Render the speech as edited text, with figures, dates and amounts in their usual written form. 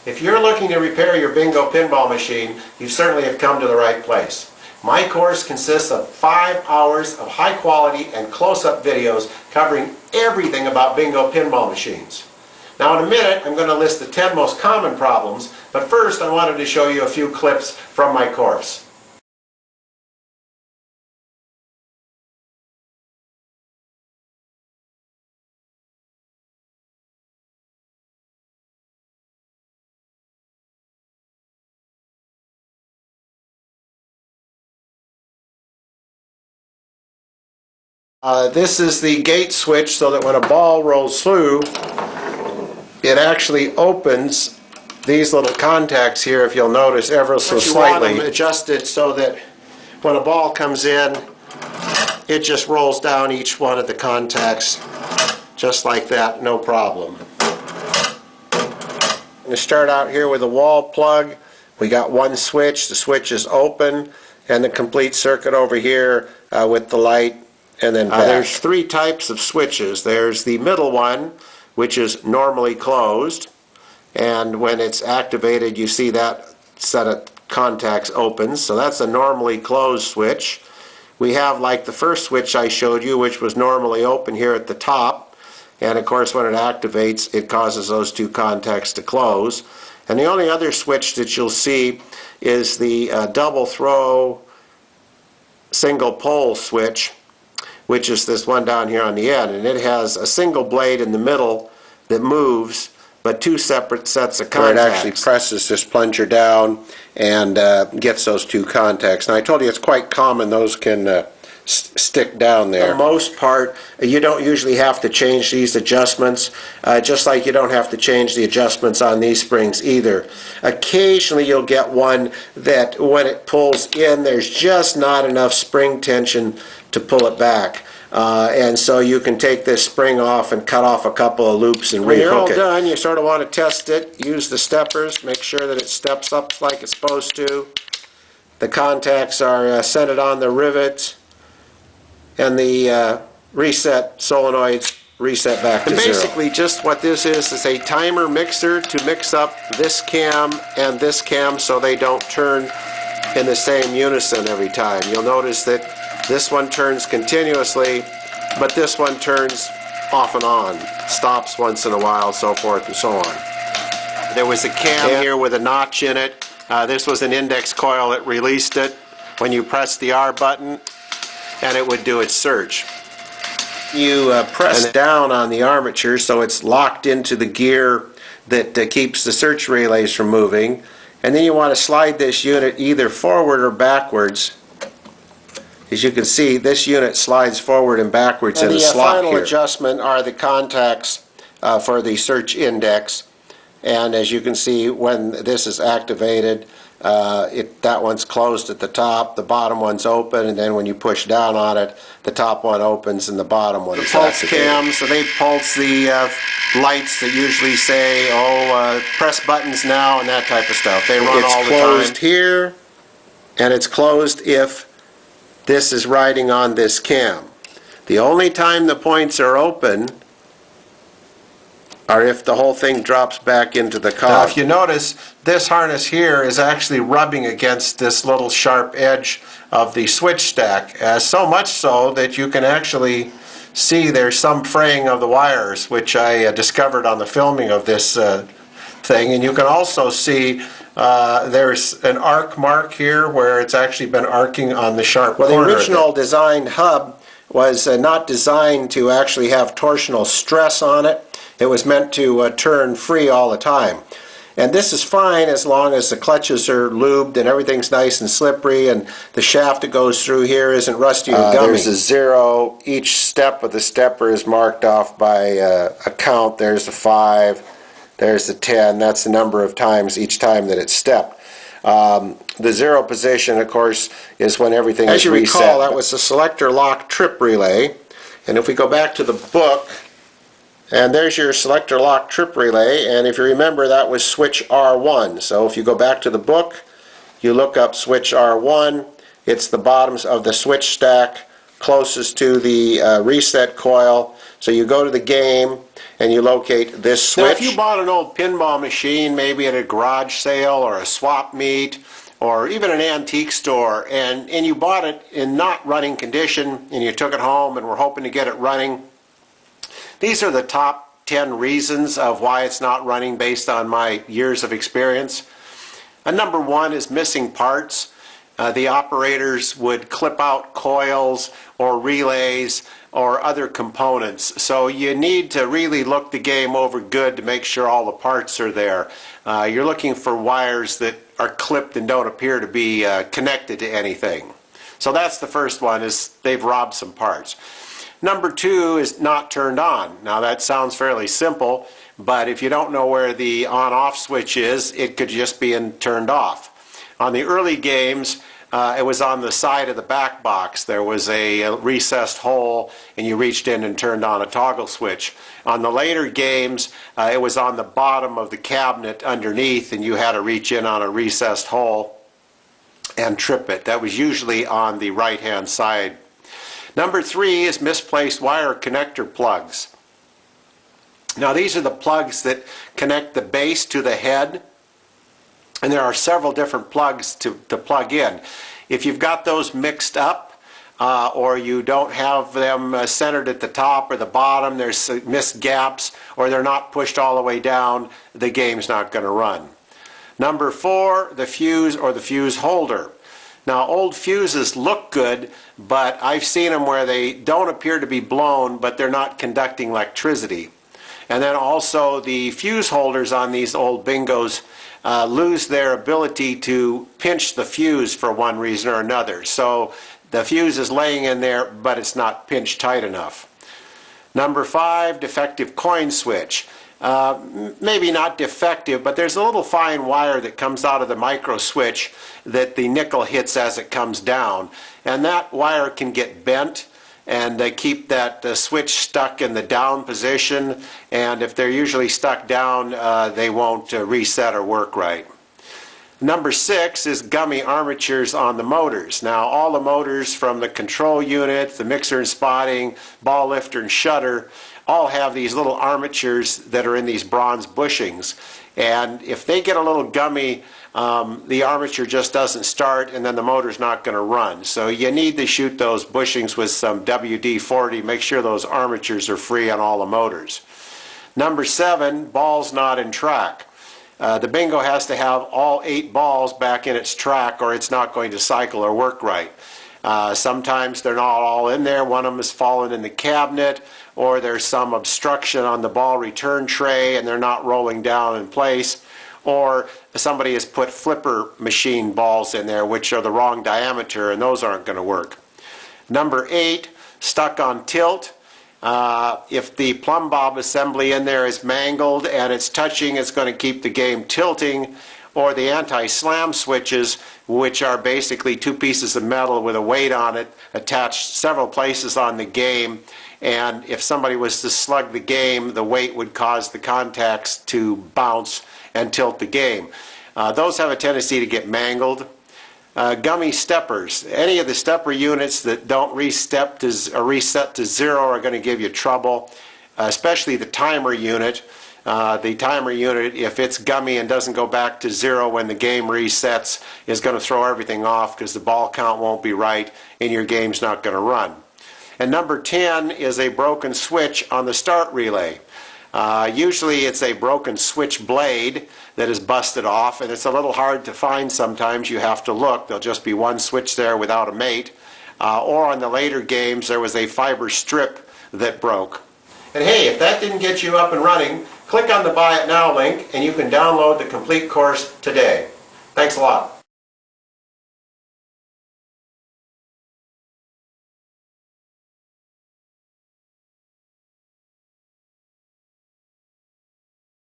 If you're looking to repair your bingo pinball machine, you certainly have come to the right place. My course consists of 5 hours of high quality and close-up videos covering everything about bingo pinball machines. Now in a minute I'm going to list the 10 most common problems, but first I wanted to show you a few clips from my course. This is the gate switch so that when a ball rolls through, it actually opens these little contacts here, if you'll notice, ever so slightly. You want them adjusted so that when a ball comes in, it just rolls down each one of the contacts just like that, no problem. I'm going to start out here with a wall plug. We got one switch, the switch is open, and the complete circuit over here with the light. And then there's 3 types of switches. There's the middle one, which is normally closed, and when it's activated you see that set of contacts opens, so that's a normally closed switch. We have like the first switch I showed you, which was normally open here at the top, and of course when it activates it causes those 2 contacts to close. And the only other switch that you'll see is the double throw single pole switch, which is this one down here on the end, and it has a single blade in the middle that moves, but 2 separate sets of contacts. Where it actually presses this plunger down and gets those 2 contacts. Now I told you it's quite common those can stick down there. For the most part, you don't usually have to change these adjustments, just like you don't have to change the adjustments on these springs either. Occasionally you'll get one that when it pulls in there's just not enough spring tension to pull it back. And so you can take this spring off and cut off a couple of loops and rehook it. When you're all done, you sort of want to test it. Use the steppers, make sure that it steps up like it's supposed to. The contacts are centered on the rivets, and the reset solenoids reset back to 0. Basically just what this is a timer mixer to mix up this cam and this cam so they don't turn in the same unison every time. You'll notice that this one turns continuously, but this one turns off and on, stops once in a while, so forth and so on. There was a cam here with a notch in it. This was an index coil that released it when you press the R button, and it would do its search. You press down on the armature so it's locked into the gear that keeps the search relays from moving, and then you want to slide this unit either forward or backwards. As you can see, this unit slides forward and backwards in a slot here. The final adjustment are the contacts for the search index, and as you can see, when this is activated, that one's closed at the top, the bottom one's open, and then when you push down on it, the top one opens and the bottom one is activated. The pulse cams, so they pulse the lights that usually say, press buttons now and that type of stuff. They run all the time. It's closed here, and it's closed if this is riding on this cam. The only time the points are open are if the whole thing drops back into the cog. Now if you notice, this harness here is actually rubbing against this little sharp edge of the switch stack, so much so that you can actually see there's some fraying of the wires, which I discovered on the filming of this thing. And you can also see there's an arc mark here where it's actually been arcing on the sharp corner. Well, the original designed hub was not designed to actually have torsional stress on it. It was meant to turn free all the time. And this is fine as long as the clutches are lubed and everything's nice and slippery and the shaft that goes through here isn't rusty or gummy. There's a 0. Each step of the stepper is marked off by a count. There's a 5. There's the 10. That's the number of times each time that it's stepped. The 0 position, of course, is when everything is reset. As you recall, that was the selector lock trip relay. And if we go back to the book, and there's your selector lock trip relay, and if you remember, that was switch R1. So if you go back to the book, you look up switch R1, it's the bottoms of the switch stack closest to the reset coil. So you go to the game and you locate this switch. Now if you bought an old pinball machine, maybe at a garage sale or a swap meet or even an antique store, and you bought it in not running condition and you took it home and were hoping to get it running, these are the top 10 reasons of why it's not running based on my years of experience. Number one is missing parts. The operators would clip out coils or relays or other components. So you need to really look the game over good to make sure all the parts are there. You're looking for wires that are clipped and don't appear to be connected to anything. So that's the first one, is they've robbed some parts. Number two is not turned on. Now that sounds fairly simple, but if you don't know where the on-off switch is, it could just be turned off. On the early games, it was on the side of the back box. There was a recessed hole and you reached in and turned on a toggle switch. On the later games, it was on the bottom of the cabinet underneath and you had to reach in on a recessed hole and trip it. That was usually on the right-hand side. Number three is misplaced wire connector plugs. Now these are the plugs that connect the base to the head, and there are several different plugs to plug in. If you've got those mixed up or you don't have them centered at the top or the bottom, there's missed gaps, or they're not pushed all the way down, the game's not going to run. Number four, the fuse or the fuse holder. Now old fuses look good, but I've seen them where they don't appear to be blown, but they're not conducting electricity. And then also the fuse holders on these old bingos lose their ability to pinch the fuse for one reason or another. So the fuse is laying in there, but it's not pinched tight enough. Number five, defective coin switch. Maybe not defective, but there's a little fine wire that comes out of the micro switch that the nickel hits as it comes down, and that wire can get bent and they keep that switch stuck in the down position, and if they're usually stuck down, they won't reset or work right. Number six is gummy armatures on the motors. Now all the motors from the control unit, the mixer and spotting, ball lifter and shutter, all have these little armatures that are in these bronze bushings, and if they get a little gummy, the armature just doesn't start and then the motor's not going to run. So you need to shoot those bushings with some WD-40, make sure those armatures are free on all the motors. Number seven, balls not in track. The bingo has to have all 8 balls back in its track or it's not going to cycle or work right. Sometimes they're not all in there, one of them has fallen in the cabinet, or there's some obstruction on the ball return tray and they're not rolling down in place, or somebody has put flipper machine balls in there which are the wrong diameter and those aren't going to work. Number 8, stuck on tilt. If the plumb bob assembly in there is mangled and it's touching, it's going to keep the game tilting. Or the anti-slam switches, which are basically 2 pieces of metal with a weight on it attached several places on the game, and if somebody was to slug the game, the weight would cause the contacts to bounce and tilt the game. Those have a tendency to get mangled. Gummy steppers. Any of the stepper units that don't reset to 0 are going to give you trouble, especially the timer unit. The timer unit, if it's gummy and doesn't go back to 0 when the game resets, is going to throw everything off because the ball count won't be right and your game's not going to run. And number 10 is a broken switch on the start relay. Usually it's a broken switch blade that is busted off, and it's a little hard to find sometimes. You have to look. There'll just be one switch there without a mate. Or on the later games there was a fiber strip that broke. And hey, if that didn't get you up and running, click on the Buy It Now link and you can download the complete course today. Thanks a lot.